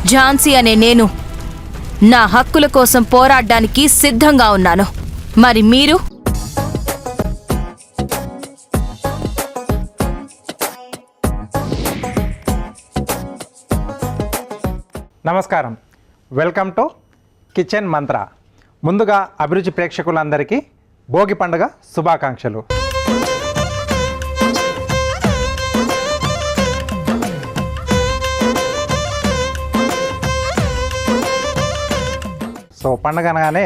ఝాన్సీ అనే నేను నా హక్కుల కోసం పోరాడడానికి సిద్ధంగా ఉన్నాను. మరి మీరు? నమస్కారం, వెల్కమ్ టు కిచెన్ మంత్ర. ముందుగా అభిరుచి ప్రేక్షకులందరికీ భోగి పండుగ శుభాకాంక్షలు. సో పండుగ అనగానే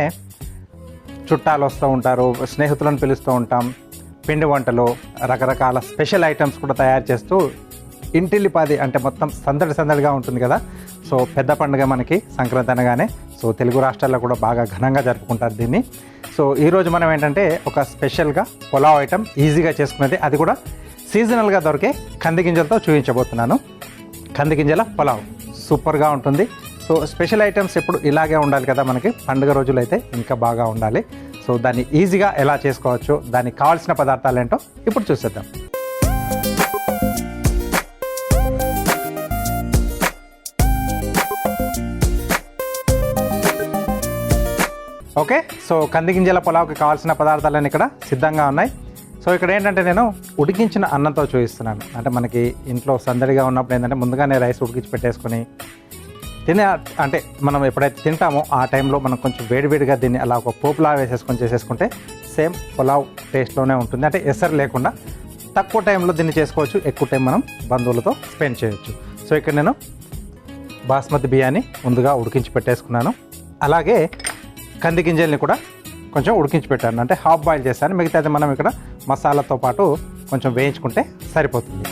చుట్టాలు వస్తూ ఉంటారు, స్నేహితులను పిలుస్తూ ఉంటాం, పిండి వంటలు, రకరకాల స్పెషల్ ఐటమ్స్ కూడా తయారు చేస్తూ ఇంటిల్లిపాది అంటే మొత్తం సందడిగా ఉంటుంది కదా. సో పెద్ద పండుగ మనకి సంక్రాంతి అనగానే సో తెలుగు రాష్ట్రాల్లో కూడా బాగా ఘనంగా జరుపుకుంటారు దీన్ని. సో ఈరోజు మనం ఏంటంటే ఒక స్పెషల్గా పులావ్ ఐటమ్ ఈజీగా చేసుకునేది, అది కూడా సీజనల్గా దొరికే కందిగింజలతో చూపించబోతున్నాను. కందిగింజల పులావ్ సూపర్గా ఉంటుంది. సో స్పెషల్ ఐటమ్స్ ఎప్పుడు ఇలాగే ఉండాలి కదా, మనకి పండుగ రోజులు అయితే ఇంకా బాగా ఉండాలి. సో దాన్ని ఈజీగా ఎలా చేసుకోవచ్చు, దానికి కావాల్సిన పదార్థాలు ఏంటో ఇప్పుడు చూసేద్దాం. ఓకే, సో కందిగింజల పులావ్కి కావాల్సిన పదార్థాలన్నీ ఇక్కడ సిద్ధంగా ఉన్నాయి. సో ఇక్కడ ఏంటంటే నేను ఉడికించిన అన్నంతో చూపిస్తున్నాను. అంటే మనకి ఇంట్లో సందడిగా ఉన్నప్పుడు ఏంటంటే ముందుగానే రైస్ ఉడికించి పెట్టేసుకొని అంటే మనం ఎప్పుడైతే తింటామో ఆ టైంలో మనం కొంచెం వేడివేడిగా దీన్ని అలా ఒక పోపులా వేసేసుకొని చేసేసుకుంటే సేమ్ పులావ్ టేస్ట్లోనే ఉంటుంది. అంటే ఎసరు లేకుండా తక్కువ టైంలో దీన్ని చేసుకోవచ్చు, ఎక్కువ టైం మనం బంధువులతో స్పెండ్ చేయొచ్చు. సో ఇక్కడ నేను బాస్మతి బియ్యాన్ని ముందుగా ఉడికించి పెట్టేసుకున్నాను. అలాగే కందిగింజల్ని కూడా కొంచెం ఉడికించి పెట్టాను, అంటే హాఫ్ బాయిల్ చేశాను. మిగతాది మనం ఇక్కడ మసాలాతో పాటు కొంచెం వేయించుకుంటే సరిపోతుంది.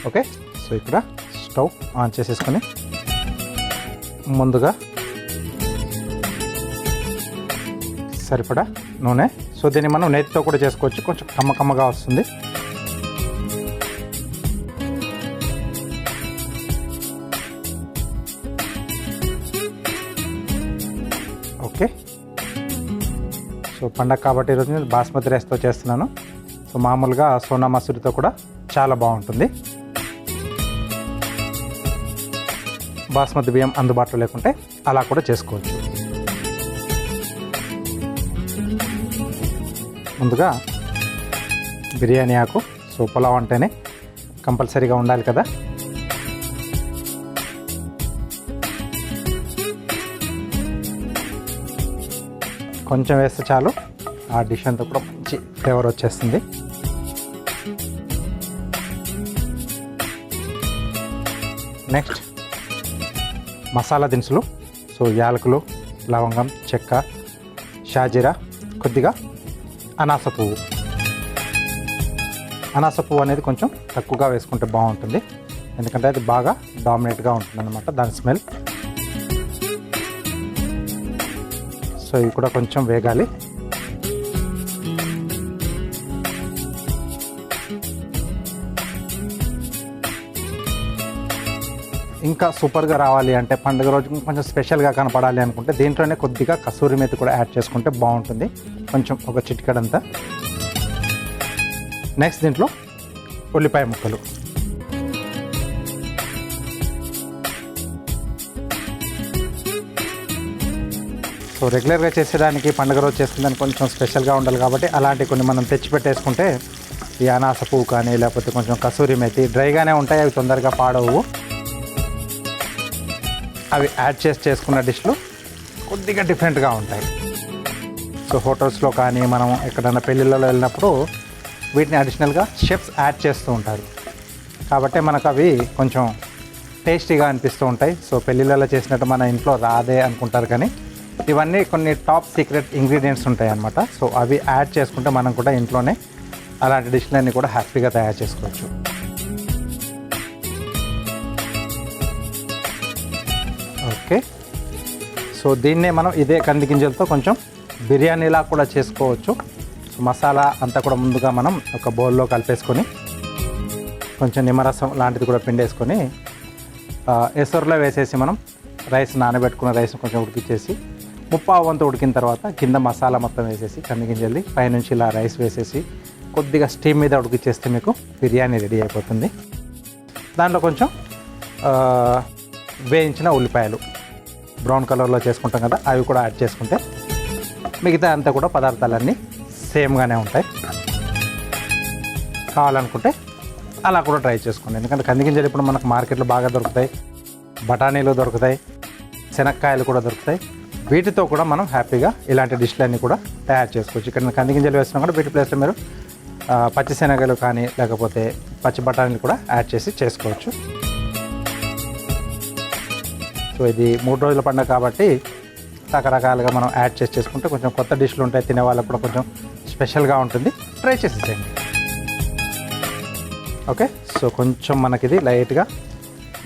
ఓకే, సో ఇక్కడ స్టవ్ ఆన్ చేసేసుకొని ముందుగా సరిపడా నూనె. సో దీన్ని మనం నెయ్యితో కూడా చేసుకోవచ్చు, కొంచెం కమ్మగా వస్తుంది. ఓకే, సో పండగ కాబట్టి ఈరోజు నేను బాస్మతి రైస్తో చేస్తున్నాను. సో మామూలుగా సోనా మసూరితో కూడా చాలా బాగుంటుంది. బాస్మతి బియ్యం అందుబాటులో లేకుంటే అలా కూడా చేసుకోవచ్చు. ముందుగా బిర్యానీ ఆకు. సో పులావ్ అంటేనే కంపల్సరీగా ఉండాలి కదా. కొంచెం వేస్తే చాలు, ఆ డిష్ అంతా కూడా మంచి ఫ్లేవర్ వచ్చేస్తుంది. నెక్స్ట్ మసాలా దినుసులు. సో యాలకులు, లవంగం, చెక్క, షాజీరా, కొద్దిగా అనాస పువ్వు. అనాస పువ్వు అనేది కొంచెం తక్కువగా వేసుకుంటే బాగుంటుంది, ఎందుకంటే అది బాగా డామినేట్గా ఉంటుంది అన్నమాట దాని స్మెల్. సో ఇవి కూడా కొంచెం వేగాలి. ఇంకా సూపర్గా రావాలి అంటే పండుగ రోజు కొంచెం స్పెషల్గా కనపడాలి అనుకుంటే దీంట్లోనే కొద్దిగా కసూరి మేతి కూడా యాడ్ చేసుకుంటే బాగుంటుంది, కొంచెం ఒక చిటికెడంతా. నెక్స్ట్ దీంట్లో ఉల్లిపాయ ముక్కలు. సో రెగ్యులర్గా చేసేదానికి పండుగ రోజు చేసుకునేదానికి కొంచెం స్పెషల్గా ఉండాలి కాబట్టి అలాంటి కొన్ని మనం తెచ్చి పెట్టేసుకుంటే ఈ అనాస పువ్వు కానీ లేకపోతే కొంచెం కసూరి మేతి డ్రైగానే ఉంటాయి, అవి తొందరగా పాడవు. అవి యాడ్ చేసుకున్న డిష్లు కొద్దిగా డిఫరెంట్గా ఉంటాయి. సో హోటల్స్లో కానీ మనం ఎక్కడైనా పెళ్ళిళ్ళలో వెళ్ళినప్పుడు వీటిని అడిషనల్గా షెఫ్స్ యాడ్ చేస్తూ ఉంటారు కాబట్టి మనకు అవి కొంచెం టేస్టీగా అనిపిస్తూ ఉంటాయి. సో పెళ్ళిళ్ళలో చేసినట్టు మన ఇంట్లో రాదే అనుకుంటారు, కానీ ఇవన్నీ కొన్ని టాప్ సీక్రెట్ ఇంగ్రీడియంట్స్ ఉంటాయి అన్నమాట. సో అవి యాడ్ చేసుకుంటే మనం కూడా ఇంట్లోనే అలాంటి డిష్లన్నీ కూడా హ్యాపీగా తయారు చేసుకోవచ్చు. ఓకే, సో దీన్నే మనం ఇదే కందిగింజలతో కొంచెం బిర్యానీలా కూడా చేసుకోవచ్చు. సో మసాలా అంతా కూడా ముందుగా మనం ఒక బౌల్లో కలిపేసుకొని కొంచెం నిమ్మరసం లాంటిది కూడా పిండేసుకొని ఎసరులో వేసేసి మనం రైస్ నానబెట్టుకున్న రైస్ కొంచెం ఉడికిచ్చేసి 30 వంతు ఉడికిన తర్వాత కింద మసాలా మొత్తం వేసేసి కందిగింజల్ది పైనుంచి ఇలా రైస్ వేసేసి కొద్దిగా స్టీమ్ మీద ఉడికిచ్చేస్తే మీకు బిర్యానీ రెడీ అయిపోతుంది. దాంట్లో కొంచెం వేయించిన ఉల్లిపాయలు బ్రౌన్ కలర్లో చేసుకుంటాం కదా, అవి కూడా యాడ్ చేసుకుంటే మిగతా అంతా కూడా పదార్థాలన్నీ సేమ్గానే ఉంటాయి. కావాలనుకుంటే అలా కూడా ట్రై చేసుకోండి. ఎందుకంటే కంది గింజలు ఇప్పుడు మనకు మార్కెట్లో బాగా దొరుకుతాయి, బఠానీలు దొరుకుతాయి, శనక్కాయలు కూడా దొరుకుతాయి. వీటితో కూడా మనం హ్యాపీగా ఇలాంటి డిష్లన్నీ కూడా తయారు చేసుకోవచ్చు. ఇక్కడ కంది గింజలు వేసినా కూడా వీటి ప్లేస్లో మీరు పచ్చి శనగలు కానీ లేకపోతే పచ్చి బఠానీలు కూడా యాడ్ చేసి చేసుకోవచ్చు. సో ఇది 3 రోజుల పండుగ కాబట్టి రకరకాలుగా మనం యాడ్ చేసి చేసుకుంటే కొంచెం కొత్త డిష్లు ఉంటాయి, తినే వాళ్ళకు కూడా కొంచెం స్పెషల్గా ఉంటుంది. ట్రై చేసేసేయండి. ఓకే, సో కొంచెం మనకిది లైట్గా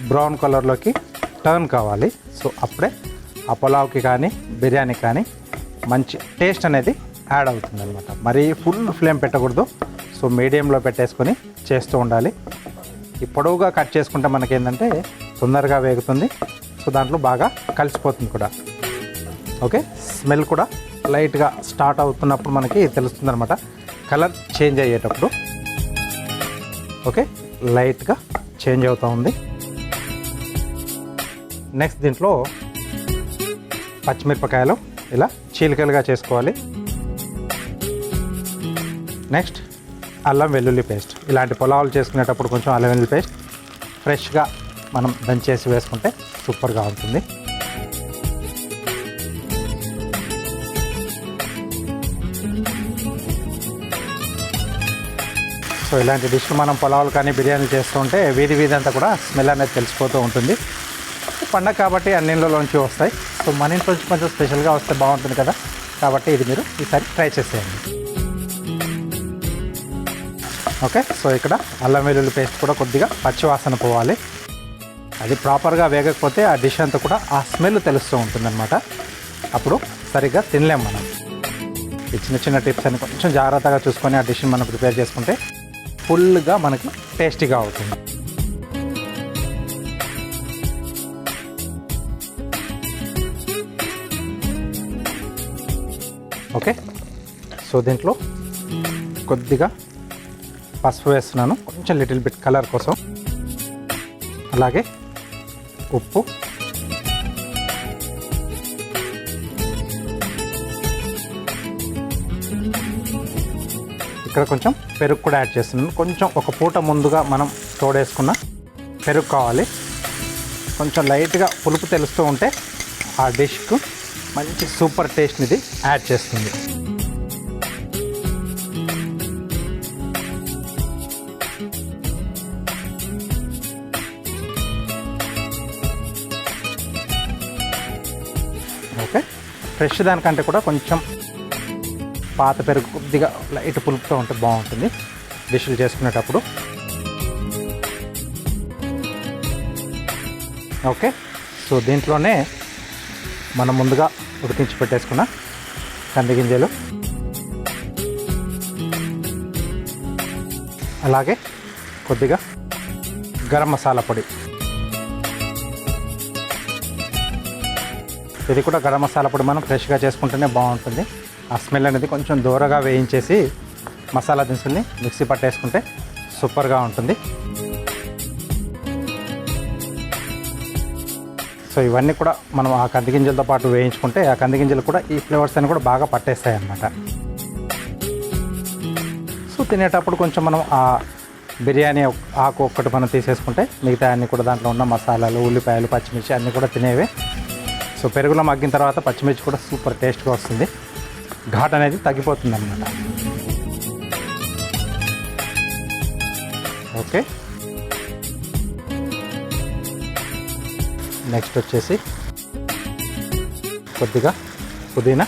బ్రౌన్ కలర్లోకి టర్న్ కావాలి. సో అప్పుడే ఆ పులావ్కి కానీ బిర్యానీకి కానీ మంచి టేస్ట్ అనేది యాడ్ అవుతుంది అనమాట. మరీ ఫుల్ ఫ్లేమ్ పెట్టకూడదు. సో మీడియంలో పెట్టేసుకొని చేస్తూ ఉండాలి. ఈ పొడవుగా కట్ చేసుకుంటే మనకి ఏంటంటే తొందరగా వేగుతుంది. సో దాంట్లో బాగా కలిసిపోతుంది కూడా. ఓకే, స్మెల్ కూడా లైట్గా స్టార్ట్ అవుతున్నప్పుడు మనకి తెలుస్తుంది అనమాట, కలర్ చేంజ్ అయ్యేటప్పుడు. ఓకే, లైట్గా చేంజ్ అవుతూ ఉంది. నెక్స్ట్ దీంట్లో పచ్చిమిరపకాయలు ఇలా చీలికలుగా చేసుకోవాలి. నెక్స్ట్ అల్లం వెల్లుల్లి పేస్ట్. ఇలాంటి పులావులు చేసుకునేటప్పుడు కొంచెం అల్లం వెల్లుల్లి పేస్ట్ ఫ్రెష్గా మనం దంచేసి వేసుకుంటే సూపర్గా ఉంటుంది. సో ఇలాంటి డిష్లు మనం పులావులు కానీ బిర్యానీ చేస్తూ ఉంటే వీధి అంతా కూడా స్మెల్ అనేది తెలిసిపోతూ ఉంటుంది. పండగ కాబట్టి అన్నింటిలోంచి వస్తాయి. సో మన ఇంట్లోంచి కొంచెం స్పెషల్గా వస్తే బాగుంటుంది కదా, కాబట్టి ఇది మీరు ఈసారి ట్రై చేసేయండి. ఓకే, సో ఇక్కడ అల్లం వెల్లుల్లి పేస్ట్ కూడా కొద్దిగా పచ్చివాసన పోవాలి. అది ప్రాపర్గా వేగకపోతే ఆ డిష్ అంతా కూడా ఆ స్మెల్ తెలుస్తూ ఉంటుందన్నమాట. అప్పుడు సరిగ్గా తినలేం మనం. ఈ చిన్న టిప్స్ అని కొంచెం జాగ్రత్తగా చూసుకొని ఆ డిష్ని మనం ప్రిపేర్ చేసుకుంటే ఫుల్గా మనకి టేస్టీగా అవుతుంది. ఓకే, సో దీంట్లో కొద్దిగా పసుపు వేస్తున్నాను, కొంచెం లిటిల్ బిట్ కలర్ కోసం. అలాగే ఉప్పు, ఇక్కడ కొంచెం పెరుగు కూడా యాడ్ చేస్తున్నాను. కొంచెం ఒక పూట ముందుగా మనం తోడేసుకున్న పెరుగు కావాలి. కొంచెం లైట్గా పులుపు తెలుస్తూ ఉంటే ఆ డిష్కు మంచి సూపర్ టేస్ట్ని ఇది యాడ్ చేస్తుంది. ఓకే, ఫ్రెష్ దానికంటే కూడా కొంచెం పాత పెరుగు కొద్దిగా లైట్ పులుపుతో ఉంటే బాగుంటుంది డిష్లు చేసుకునేటప్పుడు. ఓకే, సో దీంట్లోనే మనం ముందుగా ఉడికించి పెట్టేసుకున్న కంది గింజలు, అలాగే కొద్దిగా గరం మసాలా పొడి. ఇది కూడా గరం మసాలా పొడి మనం ఫ్రెష్గా చేసుకుంటేనే బాగుంటుంది. ఆ స్మెల్ అనేది కొంచెం దూరగా వేయించేసి మసాలా దినుసుల్ని మిక్సీ పట్టేసుకుంటే సూపర్గా ఉంటుంది. సో ఇవన్నీ కూడా మనం ఆ కంది గింజలతో పాటు వేయించుకుంటే ఆ కంది గింజలు కూడా ఈ ఫ్లేవర్స్ అన్ని కూడా బాగా పట్టేస్తాయి అన్నమాట. సో తినేటప్పుడు కొంచెం మనం ఆ బిర్యానీ ఆకు ఒక్కటి మనం తీసేసుకుంటే మిగతా అన్నీ కూడా దాంట్లో ఉన్న మసాలాలు, ఉల్లిపాయలు, పచ్చిమిర్చి అన్నీ కూడా తినేవే. సో పెరుగులో మగ్గిన తర్వాత పచ్చిమిర్చి కూడా సూపర్ టేస్ట్గా వస్తుంది, ఘాట్ అనేది తగ్గిపోతుంది అన్నమాట. ఓకే, నెక్స్ట్ వచ్చేసి కొద్దిగా పుదీనా,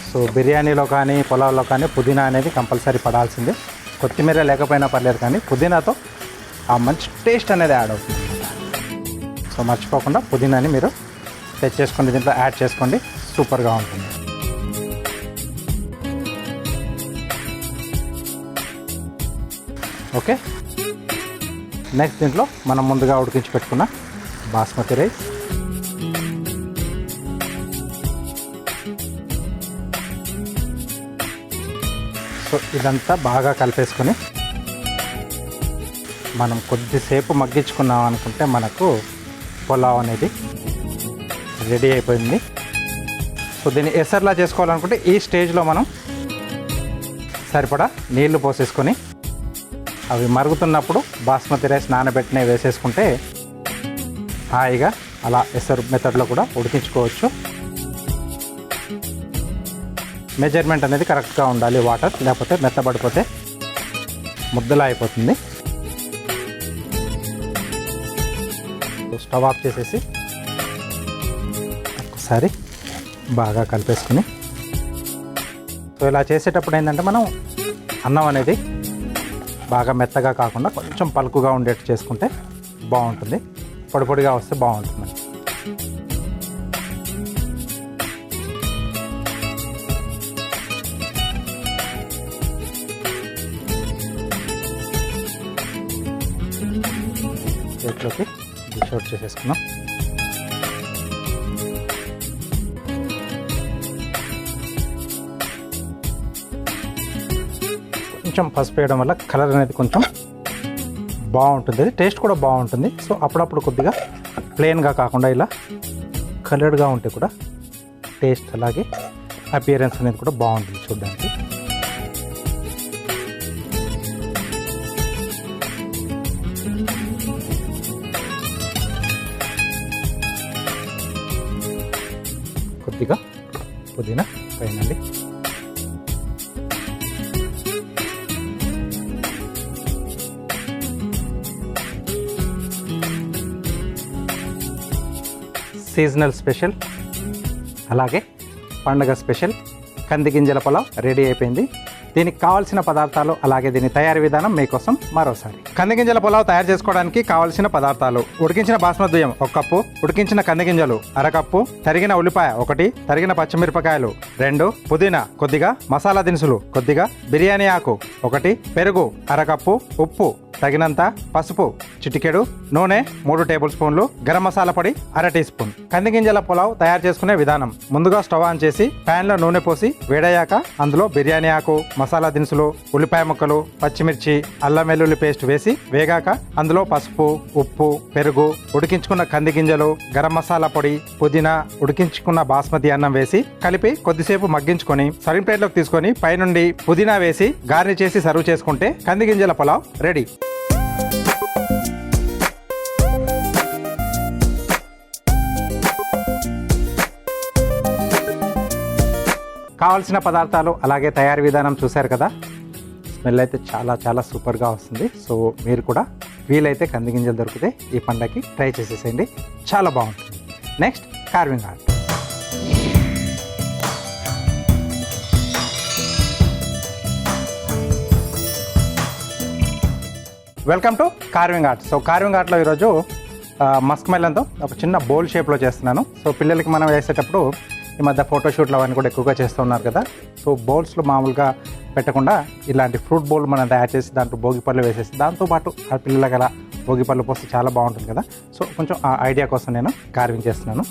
సో బిర్యానీలో కానీ పులావ్లో కానీ పుదీనా అనేది కంపల్సరీ పడాల్సిందే. కొత్తిమీర లేకపోయినా పర్లేదు, కానీ పుదీనాతో ఆ మంచి టేస్ట్ అనేది యాడ్ అవుతుంది. సో మర్చిపోకుండా పుదీనాని మీరు తెచ్చేసుకోండి, దీంట్లో యాడ్ చేసుకోండి, సూపర్గా ఉంటుంది. ఓకే, నెక్స్ట్ దీంట్లో మనం ముందుగా ఉడికించి పెట్టుకున్న బాస్మతి రైస్, సో ఇదంతా బాగా కలిపేసుకొని మనం కొద్దిసేపు మగ్గించుకున్నాం అనుకుంటే మనకు పులావ్ అనేది రెడీ అయిపోయింది. సో దీన్ని ఎసర్లా చేసుకోవాలనుకుంటే ఈ స్టేజ్లో మనం సరిపడా నీళ్లు పోసేసుకొని అవి మరుగుతున్నప్పుడు బాస్మతి రైస్ నానబెట్టినవి వేసేసుకుంటే హాయిగా అలా ఎసరు మెథడ్లో కూడా ఉడికించుకోవచ్చు. మెజర్మెంట్ అనేది కరెక్ట్గా ఉండాలి వాటర్, లేకపోతే మెత్తబడిపోతే ముద్దలా అయిపోతుంది. స్టవ్ ఆఫ్ చేసేసి ఒకసారి బాగా కలిపేసుకుని, సో ఇలా చేసేటప్పుడు ఏంటంటే మనం అన్నం అనేది బాగా మెత్తగా కాకుండా కొంచెం పలుకుగా ఉండేట్టు చేసుకుంటే బాగుంటుంది. పొడి పొడిగా వస్తే బాగుంటుంది. చేతిలోకి డిష్ అవుట్ చేసేసుకున్నాం. కొంచెం పసుపు వేయడం వల్ల కలర్ అనేది కొంచెం బాగుంటుంది, టేస్ట్ కూడా బాగుంటుంది. సో అప్పుడప్పుడు కొద్దిగా ప్లెయిన్గా కాకుండా ఇలా కలర్డ్గా ఉంటే కూడా టేస్ట్ అలాగే అపియరెన్స్ అనేది కూడా బాగుంటుంది చూడడానికి. కొద్దిగా పుదీనా పైనండి. సీజనల్ స్పెషల్ అలాగే పండగ స్పెషల్ కంది గింజల పులావ్ రెడీ అయిపోయింది. దీనికి కావాల్సిన పదార్థాలు అలాగే దీని తయారీ విధానం మీకోసం మరోసారి. కంది గింజల పులావ్ తయారు చేసుకోవడానికి కావాల్సిన పదార్థాలు: ఉడికించిన బాస్మతి బియ్యం 1 కప్పు, ఉడికించిన కంది గింజలు 1/2 కప్పు, తరిగిన ఉల్లిపాయ 1, తరిగిన పచ్చిమిరపకాయలు 2, పుదీనా కొద్దిగా, మసాలా దినుసులు కొద్దిగా, బిర్యానీ ఆకు 1, పెరుగు 1/2 కప్పు, ఉప్పు తగినంత, పసుపు చిటికెడు, నూనె 3 టేబుల్ స్పూన్లు, గరం మసాలా పొడి 1/2 టీ స్పూన్. కంది గింజల పులావ్ తయారు చేసుకునే విధానం: ముందుగా స్టవ్ ఆన్ చేసి ప్యాన్ లో నూనె పోసి వేడయ్యాక అందులో బిర్యానీ ఆకు, మసాలా దినుసులు, ఉల్లిపాయ ముక్కలు, పచ్చిమిర్చి, అల్లం వెల్లుల్లి పేస్ట్ వేసి వేగాక అందులో పసుపు, ఉప్పు, పెరుగు, ఉడికించుకున్న కంది గింజలు, గరం మసాలా పొడి, పుదీనా, ఉడికించుకున్న బాస్మతి అన్నం వేసి కలిపి కొద్దిసేపు మగ్గించుకొని సర్వింగ్ ప్లేట్ లోకి తీసుకొని పైనుండి పుదీనా వేసి గార్నిష్ చేసి సర్వ్ చేసుకుంటే కంది గింజల పులావ్ రెడీ. కావాల్సిన పదార్థాలు అలాగే తయారీ విధానం చూశారు కదా. స్మెల్ అయితే చాలా చాలా సూపర్గా వస్తుంది. సో మీరు కూడా వీలైతే కంది గింజలు దొరికితే ఈ పండగకి ట్రై చేసేసేయండి, చాలా బాగుంటుంది. Next carving art. Welcome to carving art. So carving ఆర్ట్లో ఈరోజు మస్క్ మెలన్తో ఒక చిన్న బౌల్ షేప్లో చేస్తున్నాను. సో పిల్లలకి మనం వేసేటప్పుడు ఈ మధ్య ఫోటోషూట్లు అవన్నీ కూడా ఎక్కువగా చేస్తూ ఉన్నారు కదా. సో బౌల్స్లో మామూలుగా పెట్టకుండా ఇలాంటి ఫ్రూట్ బౌల్ మనం తయారు చేసి దాంట్లో భోగి పళ్ళు వేసేసి దాంతోపాటు ఆ పిల్లలకి అలా భోగి పళ్ళు పోస్తే చాలా బాగుంటుంది కదా. సో కొంచెం ఆ ఐడియా కోసం నేను కార్వింగ్ చేస్తున్నాను.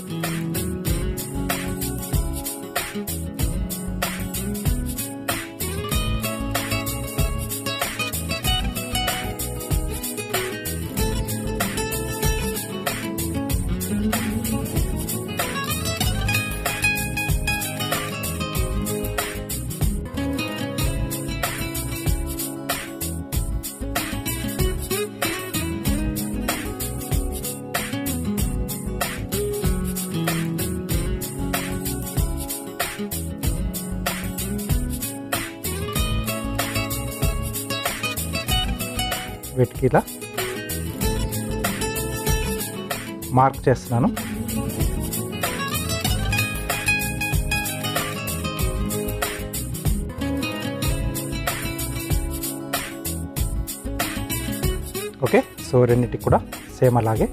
వీటికి ఇలా మార్క్ చేస్తున్నాను. ఓకే, సో రెండింటికి కూడా సేమ్ అలాగే.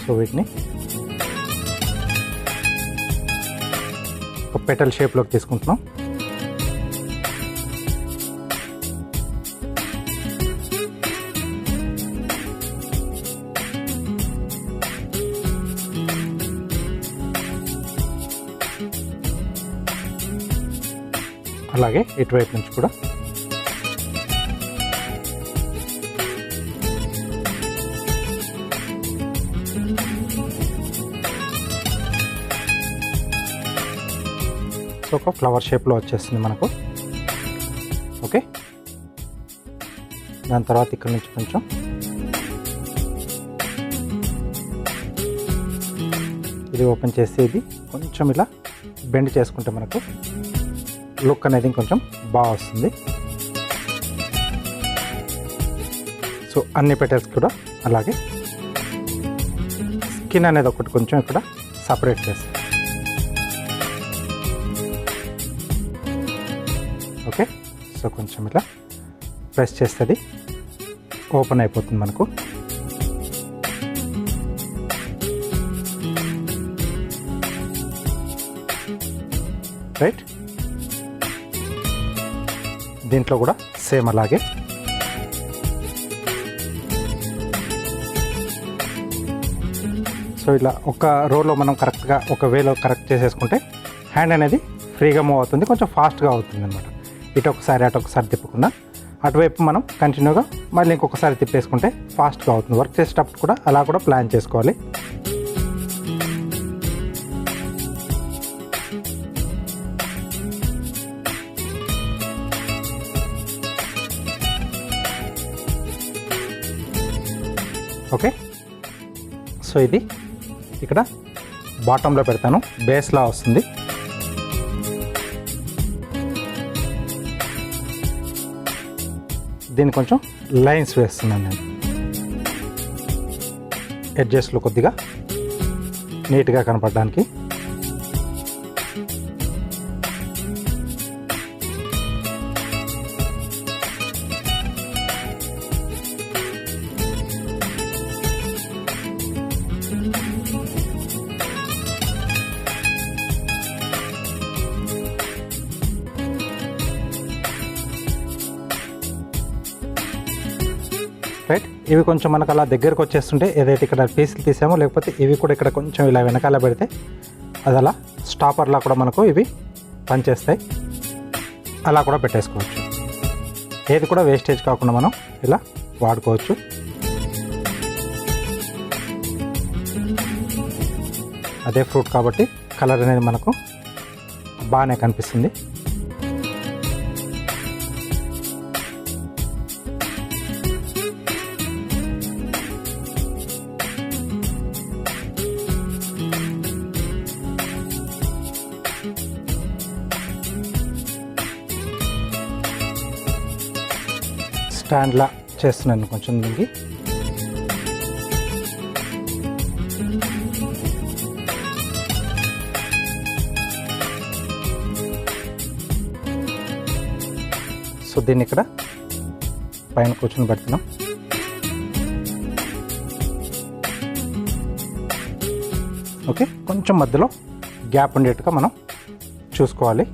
సో వీటిని ఒక పెటల్ షేప్లోకి తీసుకుంటున్నాం. అలాగే ఇటువైపు నుంచి కూడా సో ఒక ఫ్లవర్ షేప్లో వచ్చేస్తుంది మనకు. ఓకే, దాని తర్వాత ఇక్కడ నుంచి కొంచెం ఇది ఓపెన్ చేసి ఇది కొంచెం ఇలా బెండ్ చేసుకుంటే మనకు లుక్ అనేది కొంచెం బాగా వస్తుంది. సో అన్ని పెటల్స్ కూడా అలాగే స్కిన్ అనేది ఒకటి కొంచెం ఇక్కడ సపరేట్ చేస్తాం. ఓకే, సో కొంచెం ఇలా ప్రెస్ చేస్తుంది, ఓపెన్ అయిపోతుంది మనకు. రైట్, దీంట్లో కూడా సేమ్ అలాగే సో ఇలా ఒక రోలో మనం కరెక్ట్గా ఒక వేలో కరెక్ట్ చేసేసుకుంటే హ్యాండ్ అనేది ఫ్రీగా మూవ్ అవుతుంది, కొంచెం ఫాస్ట్గా అవుతుంది అనమాట. ఇటు ఒకసారి అటు ఒకసారి తిప్పకుండా అటువైపు మనం కంటిన్యూగా మళ్ళీ ఇంకొకసారి తిప్పేసుకుంటే ఫాస్ట్గా అవుతుంది. వర్క్ చేసేటప్పుడు కూడా అలా కూడా ప్లాన్ చేసుకోవాలి. ఓకే, సో ఇది ఇక్కడ బాటంలో పెడతాను, బేస్లా వస్తుంది. దీన్ని కొంచెం లైన్స్ వేస్తున్నాను నేను, ఎడ్జెస్ట్లో కొద్దిగా నీట్గా కనపడడానికి. రైట్, ఇవి కొంచెం మనకు అలా దగ్గరకు వచ్చేస్తుంటే ఏదైతే ఇక్కడ పీసులు తీసామో, లేకపోతే ఇవి కూడా ఇక్కడ కొంచెం ఇలా వెనకాల పెడితే అది అలా స్టాపర్లా కూడా మనకు ఇవి పనిచేస్తాయి. అలా కూడా పెట్టేసుకోవచ్చు. ఏది కూడా వేస్టేజ్ కాకుండా మనం ఇలా వాడుకోవచ్చు. అదే ఫ్రూట్ కాబట్టి కలర్ అనేది మనకు బాగానే కనిపిస్తుంది. స్టాండ్లా చేస్తున్నాను కొంచెం దీనికి. సో దీన్ని ఇక్కడ పైన కూర్చొని పెడుతున్నాం. ఓకే, కొంచెం మధ్యలో గ్యాప్ ఉండేట్టుగా మనం చూసుకోవాలి.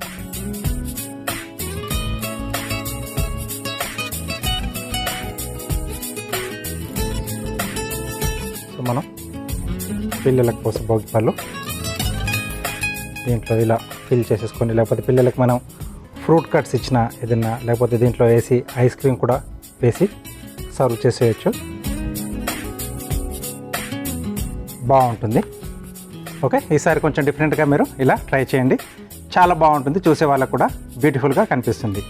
సో మనం పిల్లలకు పోసే భోగిపళ్ళు దీంట్లో ఇలా ఫిల్ చేసేసుకొని, లేకపోతే పిల్లలకి మనం ఫ్రూట్ కట్స్ ఇచ్చిన ఏదైనా, లేకపోతే దీంట్లో వేసి ఐస్ క్రీమ్ కూడా వేసి సర్వ్ చేసేయచ్చు, బాగుంటుంది. ఓకే, ఈసారి కొంచెం డిఫరెంట్గా మీరు ఇలా ట్రై చేయండి, చాలా బాగుంటుంది, చూసే వాళ్ళకు కూడా బ్యూటిఫుల్గా కనిపిస్తుంది.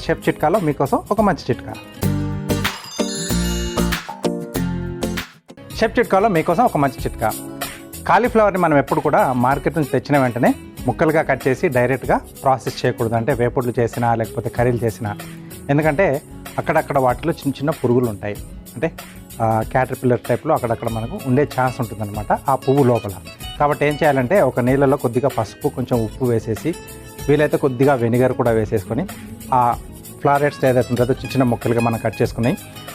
షెఫ్ చిట్కాలో మీకోసం ఒక మంచి చిట్కా. షెఫ్ చిట్కాలో మీకోసం ఒక మంచి చిట్కా. కాలీఫ్లవర్ని మనం ఎప్పుడు కూడా మార్కెట్ నుంచి తెచ్చిన వెంటనే ముక్కలుగా కట్ చేసి డైరెక్ట్గా ప్రాసెస్ చేయకూడదు. అంటే వేపుడులు చేసినా లేకపోతే కర్రీలు చేసినా, ఎందుకంటే అక్కడక్కడ వాటిలో చిన్న చిన్న పురుగులు ఉంటాయి. అంటే క్యాటర్పిల్లర్ టైప్లో అక్కడక్కడ మనకు ఉండే ఛాన్స్ ఉంటుందన్నమాట ఆ పువ్వు లోపల. కాబట్టి ఏం చేయాలంటే ఒక నీళ్ళలో కొద్దిగా పసుపు, కొంచెం ఉప్పు వేసేసి, వీలైతే కొద్దిగా వెనిగర్ కూడా వేసేసుకొని ఆ ఫ్లారెట్స్ ఏదైతే ఉంటుందో చిన్న చిన్న ముక్కలుగా మనం కట్ చేసుకుని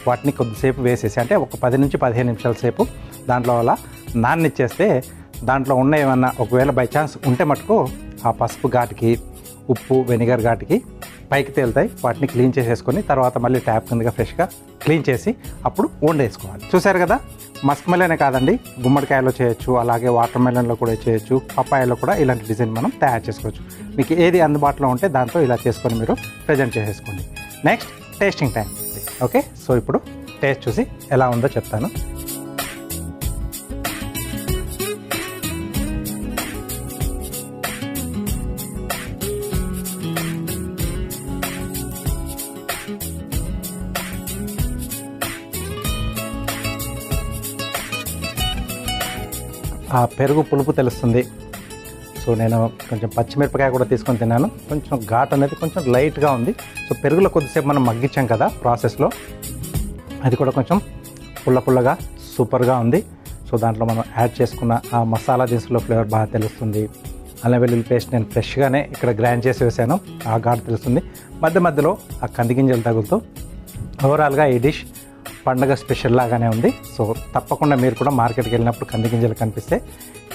వాటిని కొద్దిసేపు వేసేసి, అంటే ఒక 10 నుంచి 15 నిమిషాల సేపు దాంట్లో అలా నాననిచ్చేస్తే దాంట్లో ఉన్న ఏమన్నా ఒకవేళ బై ఛాన్స్ ఉంటే మటుకు ఆ పసుపు ఘాటుకి, ఉప్పు, వెనిగర్ ఘాటుకి పైకి తేలుతాయి. వాటిని క్లీన్ చేసేసుకొని తర్వాత మళ్ళీ ట్యాప్ కిందగా ఫ్రెష్గా క్లీన్ చేసి అప్పుడు వండేసుకోవాలి. చూసారు కదా, మస్క్ మెలనే కాదండి, గుమ్మడికాయలో చేయొచ్చు, అలాగే వాటర్ మెలన్లో కూడా చేయొచ్చు, పప్పాయలో కూడా ఇలాంటి డిజైన్ మనం తయారు చేసుకోవచ్చు. మీకు ఏది అందుబాటులో ఉంటే దాంతో ఇలా చేసుకొని మీరు ప్రజెంట్ చేసేసుకోండి. Next tasting time. Okay, so ఇప్పుడు టేస్ట్ చూసి ఎలా ఉందో చెప్తాను. ఆ పెరుగు పులుపు తెలుస్తుంది. సో నేను కొంచెం పచ్చిమిరపకాయ కూడా తీసుకొని తిన్నాను. కొంచెం ఘాట్ అనేది కొంచెం లైట్గా ఉంది. సో పెరుగులో కొద్దిసేపు మనం మగ్గించాం కదా ప్రాసెస్లో, అది కూడా కొంచెం పుల్లగా సూపర్గా ఉంది. సో దాంట్లో మనం యాడ్ చేసుకున్న ఆ మసాలా దినుసులో ఫ్లేవర్ బాగా తెలుస్తుంది. అల్లం వెల్లుల్లి పేస్ట్ నేను ఫ్రెష్గానే ఇక్కడ గ్రైండ్ చేసి వేసాను, ఆ ఘాట్ తెలుస్తుంది. మధ్యలో ఆ కందిగింజలు తగులుతూ ఓవరాల్గా ఈ డిష్ పండగ స్పెషల్ లాగానే ఉంది. సో తప్పకుండా మీరు కూడా మార్కెట్కి వెళ్ళినప్పుడు కందిగింజలు కనిపిస్తే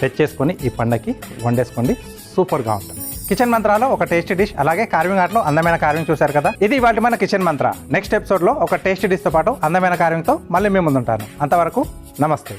తెచ్చేసుకొని ఈ పండగకి వండేసుకోండి, సూపర్గా ఉంటుంది. కిచెన్ మంత్రాలో ఒక టేస్టీ డిష్, అలాగే కార్వింగ్ ఆర్ట్లో అందమైన కార్వింగ్ చూశారు కదా. ఇది ఇవాళ మన కిచెన్ మంత్ర. నెక్స్ట్ ఎపిసోడ్లో ఒక టేస్టీ డిష్తో పాటు అందమైన కార్వింగ్తో మళ్ళీ మేము ముందుంటాను. అంతవరకు నమస్తే.